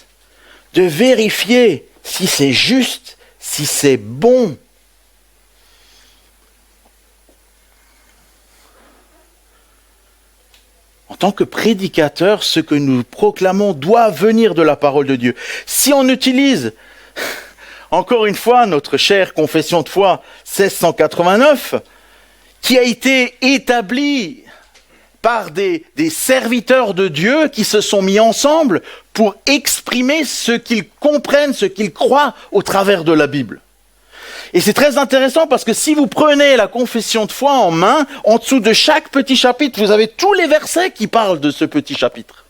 De vérifier si c'est juste, si c'est bon. En tant que prédicateur, ce que nous proclamons doit venir de la parole de Dieu. Si on utilise, encore une fois, notre chère confession de foi 1689, qui a été établie par des serviteurs de Dieu qui se sont mis ensemble pour exprimer ce qu'ils comprennent, ce qu'ils croient au travers de la Bible. Et c'est très intéressant parce que si vous prenez la confession de foi en main, en dessous de chaque petit chapitre, vous avez tous les versets qui parlent de ce petit chapitre,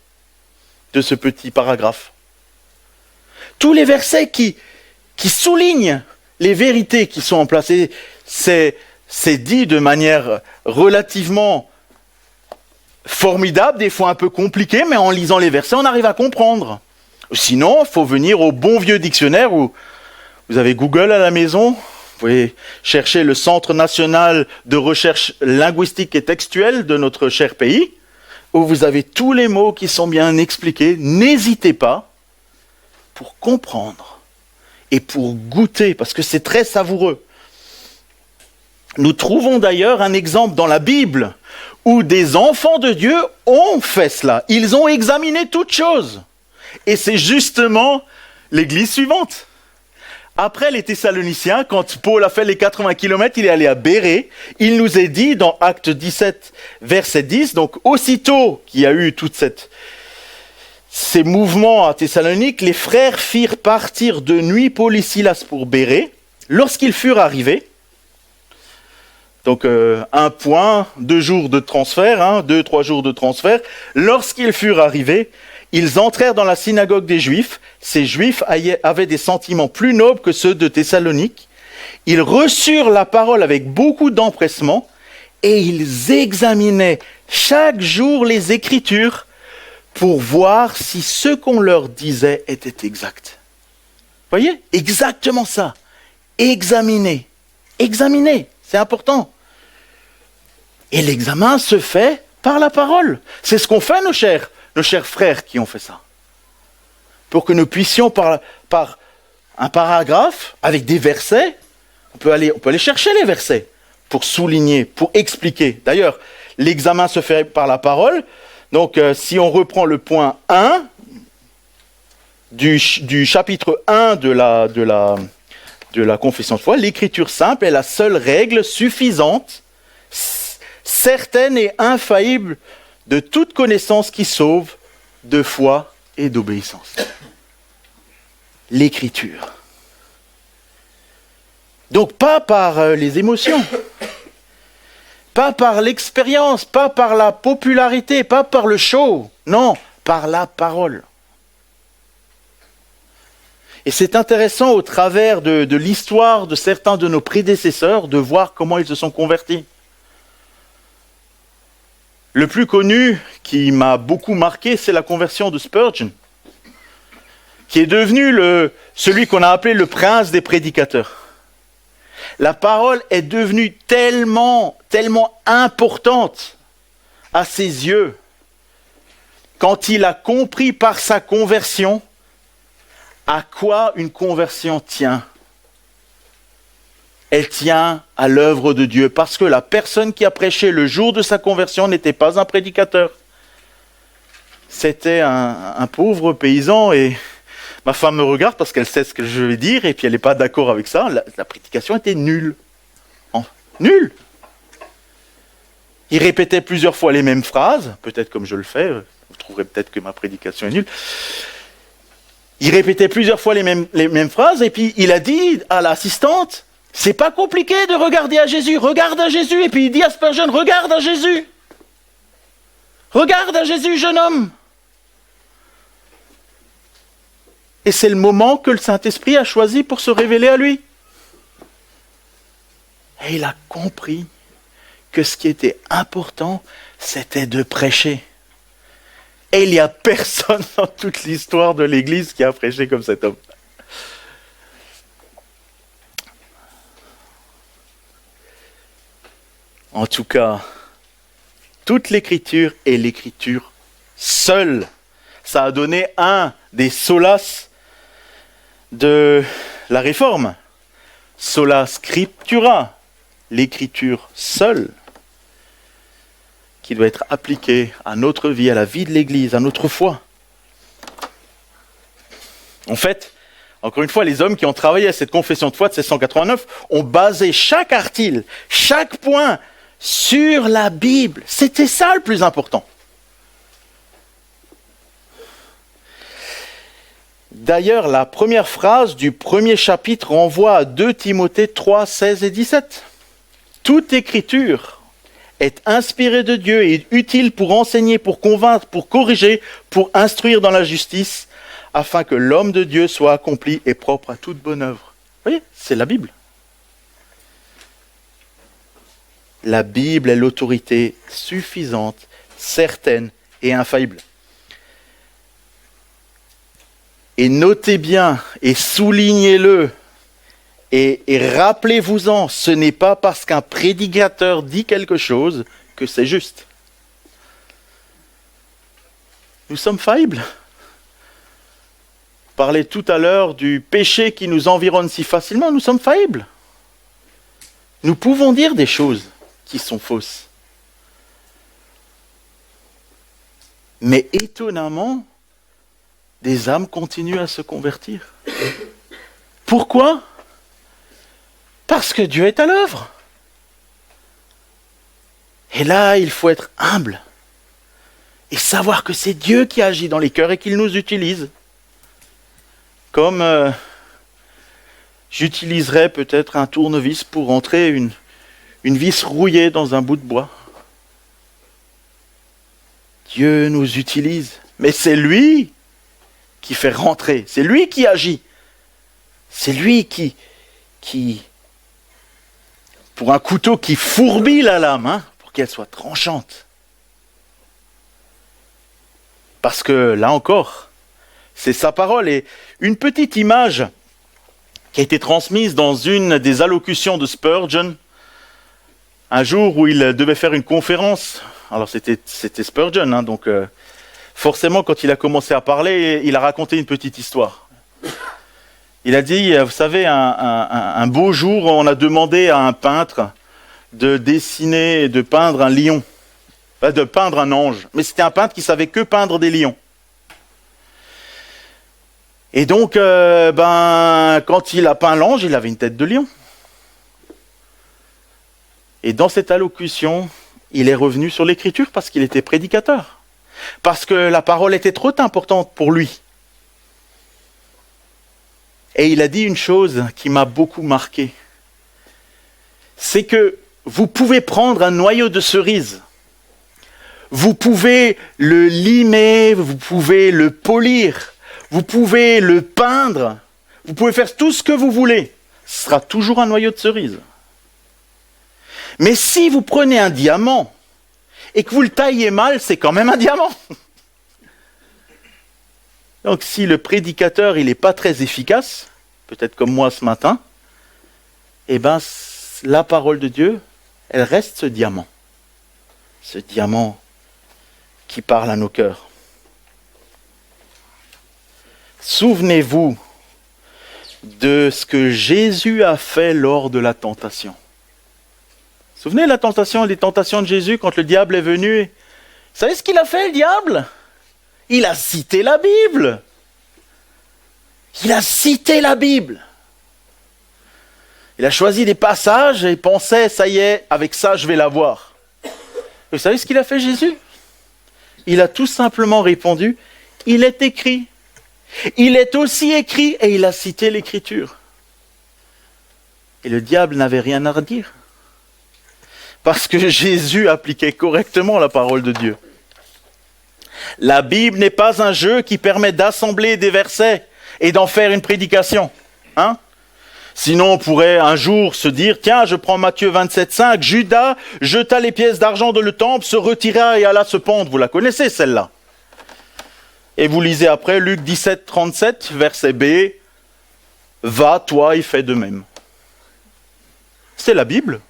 de ce petit paragraphe. Tous les versets qui soulignent les vérités qui sont en place. Et c'est dit de manière relativement formidable, des fois un peu compliquée, mais en lisant les versets, on arrive à comprendre. Sinon, il faut venir au bon vieux dictionnaire où vous avez Google à la maison, vous pouvez chercher le Centre national de recherche linguistique et textuelle de notre cher pays, où vous avez tous les mots qui sont bien expliqués. N'hésitez pas pour comprendre et pour goûter, parce que c'est très savoureux. Nous trouvons d'ailleurs un exemple dans la Bible où des enfants de Dieu ont fait cela. Ils ont examiné toutes choses. Et c'est justement l'église suivante. Après les Thessaloniciens, quand Paul a fait les 80 km, il est allé à Bérée. Il nous est dit dans Actes 17, verset 10, donc aussitôt qu'il y a eu tous ces mouvements à Thessalonique, les frères firent partir de nuit Paul et Silas pour Bérée. Lorsqu'ils furent arrivés, donc 1 point, 2 jours de transfert, 2-3 jours de transfert, lorsqu'ils furent arrivés, ils entrèrent dans la synagogue des Juifs. Ces Juifs avaient des sentiments plus nobles que ceux de Thessalonique. Ils reçurent la parole avec beaucoup d'empressement et ils examinaient chaque jour les Écritures pour voir si ce qu'on leur disait était exact. Voyez? Exactement ça. Examiner. Examiner, c'est important. Et l'examen se fait par la parole. C'est ce qu'ont fait nos chers frères qui ont fait ça. Pour que nous puissions, par un paragraphe, avec des versets, on peut aller chercher les versets pour souligner, pour expliquer. D'ailleurs, l'examen se fait par la parole. Donc, si on reprend le point 1 du chapitre 1 de la confession de foi, l'écriture simple est la seule règle suffisante, certaine et infaillible de toute connaissance qui sauve, de foi et d'obéissance. L'écriture. Donc pas par les émotions, pas par l'expérience, pas par la popularité, pas par le show, non, par la parole. Et c'est intéressant au travers de l'histoire de certains de nos prédécesseurs de voir comment ils se sont convertis. Le plus connu, qui m'a beaucoup marqué, c'est la conversion de Spurgeon, qui est devenu celui qu'on a appelé le prince des prédicateurs. La parole est devenue tellement importante à ses yeux, quand il a compris par sa conversion à quoi une conversion tient. Elle tient à l'œuvre de Dieu, parce que la personne qui a prêché le jour de sa conversion n'était pas un prédicateur. C'était un pauvre paysan, et ma femme me regarde parce qu'elle sait ce que je vais dire, et puis elle n'est pas d'accord avec ça. La prédication était nulle. Nulle. Il répétait plusieurs fois les mêmes phrases, peut-être comme je le fais, vous trouverez peut-être que ma prédication est nulle. Il répétait plusieurs fois les mêmes phrases, et puis il a dit à l'assistante, c'est pas compliqué de regarder à Jésus, regarde à Jésus. Et puis il dit à Spurgeon, regarde à Jésus. Regarde à Jésus, jeune homme. Et c'est le moment que le Saint-Esprit a choisi pour se révéler à lui. Et il a compris que ce qui était important, c'était de prêcher. Et il n'y a personne dans toute l'histoire de l'Église qui a prêché comme cet homme. En tout cas, toute l'Écriture est l'Écriture seule. Ça a donné un des solas de la Réforme. Sola Scriptura, l'Écriture seule, qui doit être appliquée à notre vie, à la vie de l'Église, à notre foi. En fait, encore une fois, les hommes qui ont travaillé à cette confession de foi de 1689 ont basé chaque article, chaque point, sur la Bible. C'était ça le plus important. D'ailleurs, la première phrase du premier chapitre renvoie à 2 Timothée 3, 16 et 17. Toute écriture est inspirée de Dieu et utile pour enseigner, pour convaincre, pour corriger, pour instruire dans la justice, afin que l'homme de Dieu soit accompli et propre à toute bonne œuvre. Vous voyez, c'est la Bible. La Bible est l'autorité suffisante, certaine et infaillible. Et notez bien et soulignez-le et rappelez-vous-en, ce n'est pas parce qu'un prédicateur dit quelque chose que c'est juste. Nous sommes faillibles. On parlait tout à l'heure du péché qui nous environne si facilement, nous sommes faillibles. Nous pouvons dire des choses qui sont fausses. Mais étonnamment, des âmes continuent à se convertir. Pourquoi ? Parce que Dieu est à l'œuvre. Et là, il faut être humble et savoir que c'est Dieu qui agit dans les cœurs et qu'il nous utilise. Comme j'utiliserais peut-être un tournevis pour rentrer une vis rouillée dans un bout de bois. Dieu nous utilise, mais c'est lui qui fait rentrer, c'est lui qui agit. C'est lui qui pour un couteau qui fourbit la lame, pour qu'elle soit tranchante. Parce que là encore, c'est sa parole. Et une petite image qui a été transmise dans une des allocutions de Spurgeon, un jour où il devait faire une conférence. Alors c'était Spurgeon, hein, donc forcément quand il a commencé à parler, il a raconté une petite histoire. Il a dit, vous savez, un beau jour, on a demandé à un peintre de dessiner, de peindre un lion, de peindre un ange. Mais c'était un peintre qui savait que peindre des lions. Et donc, quand il a peint l'ange, il avait une tête de lion. Et dans cette allocution, il est revenu sur l'écriture parce qu'il était prédicateur. Parce que la parole était trop importante pour lui. Et il a dit une chose qui m'a beaucoup marqué. C'est que vous pouvez prendre un noyau de cerise. Vous pouvez le limer, vous pouvez le polir, vous pouvez le peindre, vous pouvez faire tout ce que vous voulez. Ce sera toujours un noyau de cerise. Mais si vous prenez un diamant et que vous le taillez mal, c'est quand même un diamant. Donc si le prédicateur il n'est pas très efficace, peut-être comme moi ce matin, eh bien la parole de Dieu, elle reste ce diamant qui parle à nos cœurs. Souvenez-vous de ce que Jésus a fait lors de la tentation. Vous vous souvenez de la tentation, les tentations de Jésus quand le diable est venu? Vous savez ce qu'il a fait, le diable? Il a cité la Bible. Il a cité la Bible. Il a choisi des passages et il pensait, ça y est, avec ça je vais l'avoir. Vous savez ce qu'il a fait, Jésus? Il a tout simplement répondu, il est écrit. Il est aussi écrit et il a cité l'écriture. Et le diable n'avait rien à redire. Parce que Jésus appliquait correctement la parole de Dieu. La Bible n'est pas un jeu qui permet d'assembler des versets et d'en faire une prédication. Hein? Sinon, on pourrait un jour se dire, tiens, je prends Matthieu 27,5, Judas jeta les pièces d'argent dans le temple, se retira et alla se pendre. Vous la connaissez, celle-là. Et vous lisez après Luc 17, 37, verset B, va, toi, et fais de même. C'est la Bible.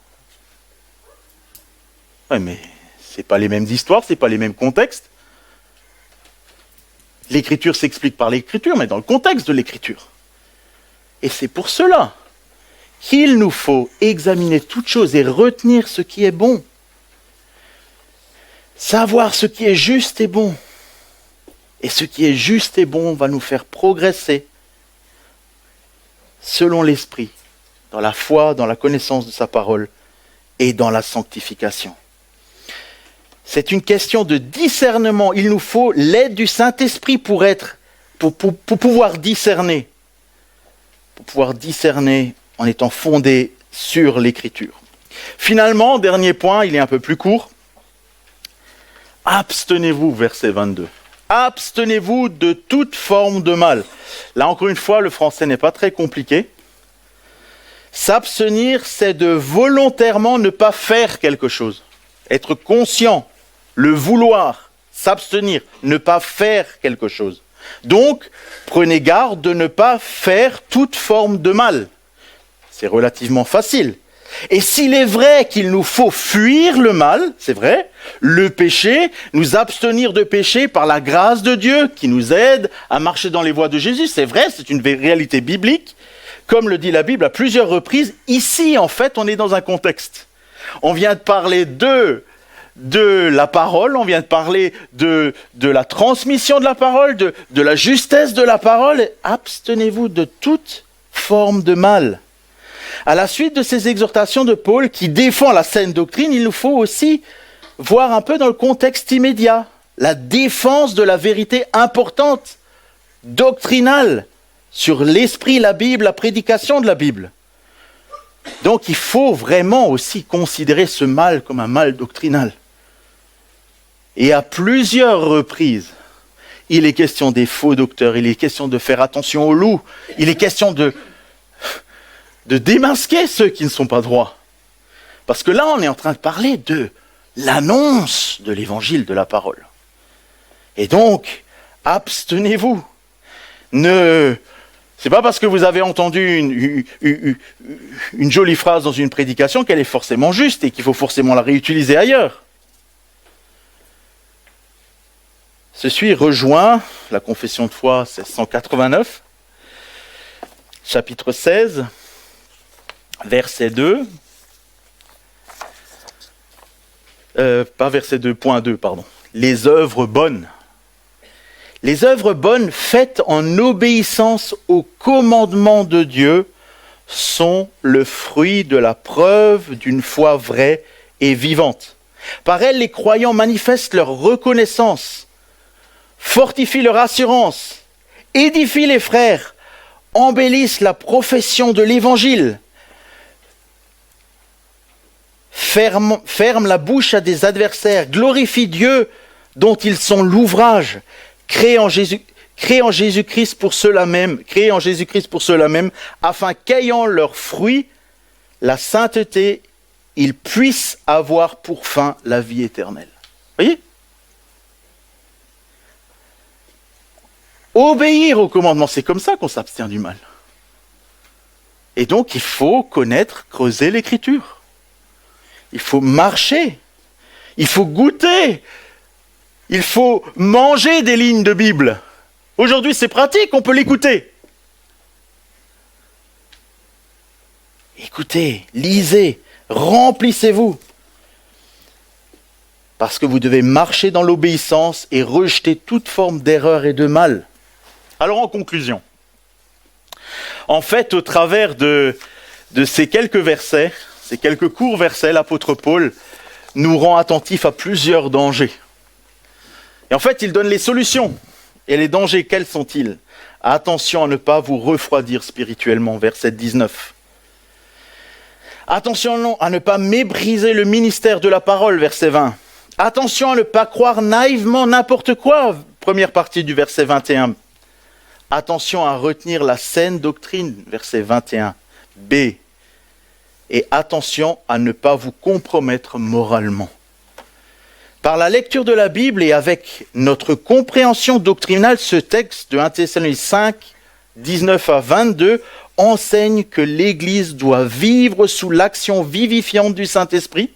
Oui, mais ce n'est pas les mêmes histoires, ce n'est pas les mêmes contextes. L'écriture s'explique par l'écriture, mais dans le contexte de l'écriture. Et c'est pour cela qu'il nous faut examiner toutes choses et retenir ce qui est bon. Savoir ce qui est juste et bon. Et ce qui est juste et bon va nous faire progresser selon l'Esprit, dans la foi, dans la connaissance de sa parole et dans la sanctification. C'est une question de discernement. Il nous faut l'aide du Saint-Esprit pour pouvoir discerner. Pour pouvoir discerner en étant fondé sur l'Écriture. Finalement, dernier point, il est un peu plus court. Abstenez-vous, verset 22. Abstenez-vous de toute forme de mal. Là, encore une fois, le français n'est pas très compliqué. S'abstenir, c'est de volontairement ne pas faire quelque chose. Être conscient, le vouloir, s'abstenir, ne pas faire quelque chose. Donc, prenez garde de ne pas faire toute forme de mal. C'est relativement facile. Et s'il est vrai qu'il nous faut fuir le mal, c'est vrai, le péché, nous abstenir de péché par la grâce de Dieu qui nous aide à marcher dans les voies de Jésus, c'est vrai, c'est une réalité biblique. Comme le dit la Bible à plusieurs reprises, ici, en fait, on est dans un contexte. On vient de parler de la parole, on vient de parler de la transmission de la parole, de la justesse de la parole. Abstenez-vous de toute forme de mal. À la suite de ces exhortations de Paul qui défend la saine doctrine, il nous faut aussi voir un peu dans le contexte immédiat la défense de la vérité importante, doctrinale, sur l'esprit, la Bible, la prédication de la Bible. Donc il faut vraiment aussi considérer ce mal comme un mal doctrinal. Et à plusieurs reprises, il est question des faux docteurs, il est question de faire attention aux loups, il est question de démasquer ceux qui ne sont pas droits. Parce que là, on est en train de parler de l'annonce de l'évangile de la parole. Et donc, abstenez-vous. C'est pas parce que vous avez entendu une jolie phrase dans une prédication qu'elle est forcément juste et qu'il faut forcément la réutiliser ailleurs. Ceci rejoint la confession de foi 1689, chapitre 16, verset 2. Pas verset 2.2, pardon. Les œuvres bonnes. Les œuvres bonnes faites en obéissance au commandement de Dieu sont le fruit de la preuve d'une foi vraie et vivante. Par elles, les croyants manifestent leur reconnaissance, fortifient leur assurance, édifient les frères, embellissent la profession de l'Évangile, ferment la bouche à des adversaires, glorifient Dieu dont ils sont l'ouvrage, créés en Jésus-Christ pour cela même, afin qu'ayant leur fruit, la sainteté, ils puissent avoir pour fin la vie éternelle. Voyez ? Obéir au commandement, c'est comme ça qu'on s'abstient du mal. Et donc, il faut connaître, creuser l'Écriture. Il faut marcher. Il faut goûter. Il faut manger des lignes de Bible. Aujourd'hui, c'est pratique, on peut l'écouter. Écoutez, lisez, remplissez-vous. Parce que vous devez marcher dans l'obéissance et rejeter toute forme d'erreur et de mal. Alors en conclusion, en fait, au travers de ces quelques versets, ces quelques courts versets, l'apôtre Paul nous rend attentifs à plusieurs dangers. Et en fait, il donne les solutions. Et les dangers, quels sont-ils ? Attention à ne pas vous refroidir spirituellement, verset 19. Attention à ne pas mépriser le ministère de la parole, verset 20. Attention à ne pas croire naïvement n'importe quoi, première partie du verset 21. Attention à retenir la saine doctrine, verset 21b. Et attention à ne pas vous compromettre moralement. Par la lecture de la Bible et avec notre compréhension doctrinale, ce texte de 1 Thessaloniciens 5, 19 à 22 enseigne que l'Église doit vivre sous l'action vivifiante du Saint-Esprit,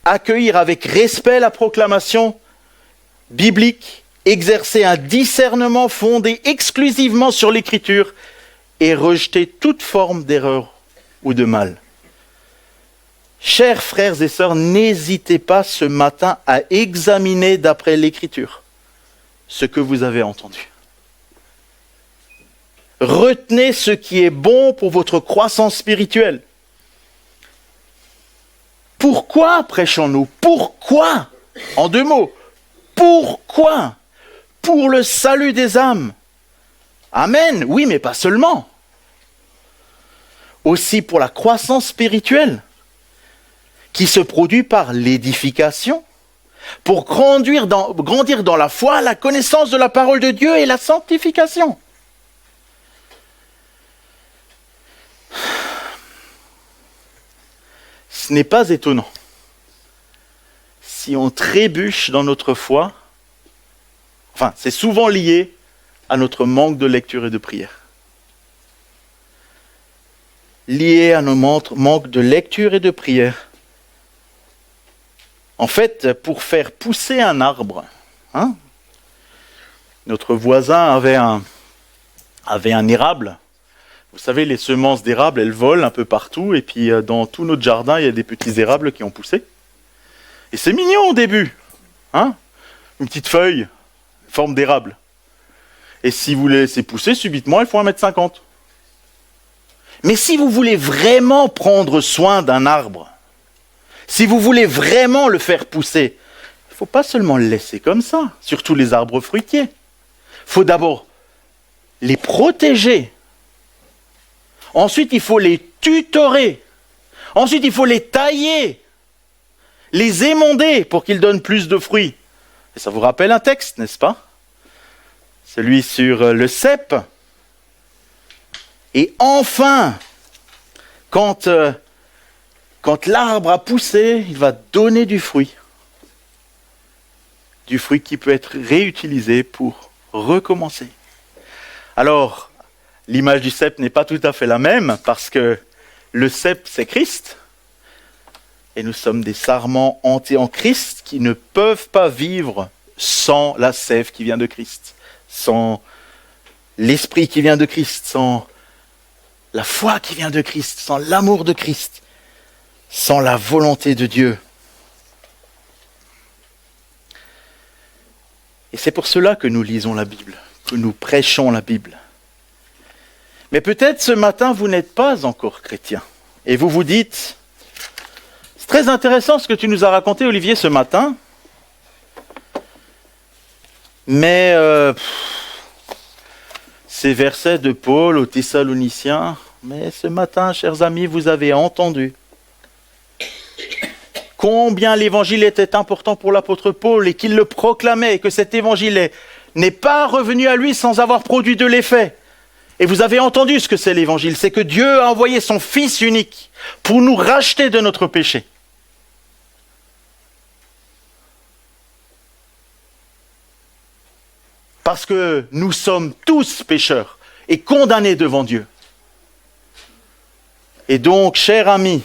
accueillir avec respect la proclamation biblique, exercer un discernement fondé exclusivement sur l'Écriture et rejeter toute forme d'erreur ou de mal. Chers frères et sœurs, n'hésitez pas ce matin à examiner d'après l'Écriture ce que vous avez entendu. Retenez ce qui est bon pour votre croissance spirituelle. Pourquoi prêchons-nous ? Pourquoi ? En 2 mots. Pourquoi ? Pour le salut des âmes. Amen. Oui, mais pas seulement. Aussi pour la croissance spirituelle, qui se produit par l'édification, pour grandir dans la foi, la connaissance de la parole de Dieu et la sanctification. Ce n'est pas étonnant. Si on trébuche dans notre foi, c'est souvent lié à notre manque de lecture et de prière. Lié à nos manques de lecture et de prière. En fait, pour faire pousser un arbre, notre voisin avait un érable. Vous savez, les semences d'érable, elles volent un peu partout, et puis dans tout notre jardin, il y a des petits érables qui ont poussé. Et c'est mignon au début, une petite feuille, forme d'érable. Et si vous les laissez pousser, subitement, il faut 1,50 m. Mais si vous voulez vraiment prendre soin d'un arbre, si vous voulez vraiment le faire pousser, il ne faut pas seulement le laisser comme ça, surtout les arbres fruitiers. Il faut d'abord les protéger. Ensuite, il faut les tutorer. Ensuite, il faut les tailler, les émonder pour qu'ils donnent plus de fruits. Et ça vous rappelle un texte, n'est-ce pas ? Celui sur le cep. Et enfin, quand l'arbre a poussé, il va donner du fruit. du fruit qui peut être réutilisé pour recommencer. Alors, l'image du cep n'est pas tout à fait la même parce que le cep, c'est Christ. Et nous sommes des sarments entés en Christ qui ne peuvent pas vivre sans la sève qui vient de Christ, sans l'esprit qui vient de Christ, sans la foi qui vient de Christ, sans l'amour de Christ, sans la volonté de Dieu. Et c'est pour cela que nous lisons la Bible, que nous prêchons la Bible. Mais peut-être ce matin, vous n'êtes pas encore chrétien. Et vous vous dites, c'est très intéressant ce que tu nous as raconté, Olivier, ce matin. Mais ces versets de Paul aux Thessaloniciens, mais ce matin, chers amis, vous avez entendu combien l'évangile était important pour l'apôtre Paul et qu'il le proclamait et que cet évangile n'est pas revenu à lui sans avoir produit de l'effet. Et vous avez entendu ce que c'est l'évangile, c'est que Dieu a envoyé son Fils unique pour nous racheter de notre péché. Parce que nous sommes tous pécheurs et condamnés devant Dieu. Et donc, cher ami,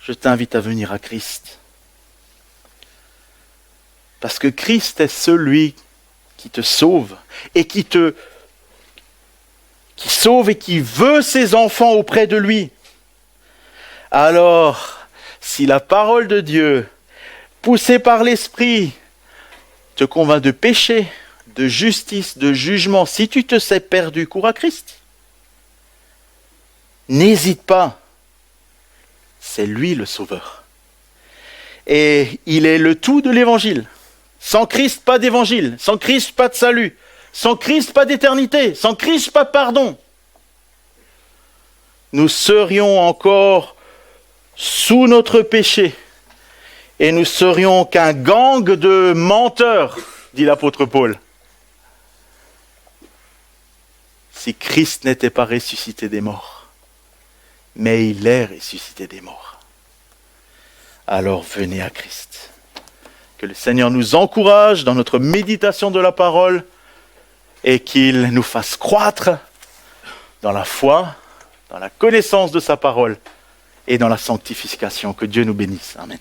je t'invite à venir à Christ. Parce que Christ est celui qui te sauve et qui sauve et qui veut ses enfants auprès de lui. Alors, si la parole de Dieu, poussée par l'Esprit, te convainc de péché, de justice, de jugement, si tu te sais perdu, cours à Christ. N'hésite pas, c'est lui le Sauveur. Et il est le tout de l'Évangile. Sans Christ, pas d'évangile. Sans Christ, pas de salut. Sans Christ, pas d'éternité. Sans Christ, pas de pardon. Nous serions encore sous notre péché. Et nous serions qu'un gang de menteurs, dit l'apôtre Paul. Si Christ n'était pas ressuscité des morts. Mais il est ressuscité des morts. Alors venez à Christ. Que le Seigneur nous encourage dans notre méditation de la parole et qu'il nous fasse croître dans la foi, dans la connaissance de sa parole et dans la sanctification. Que Dieu nous bénisse. Amen.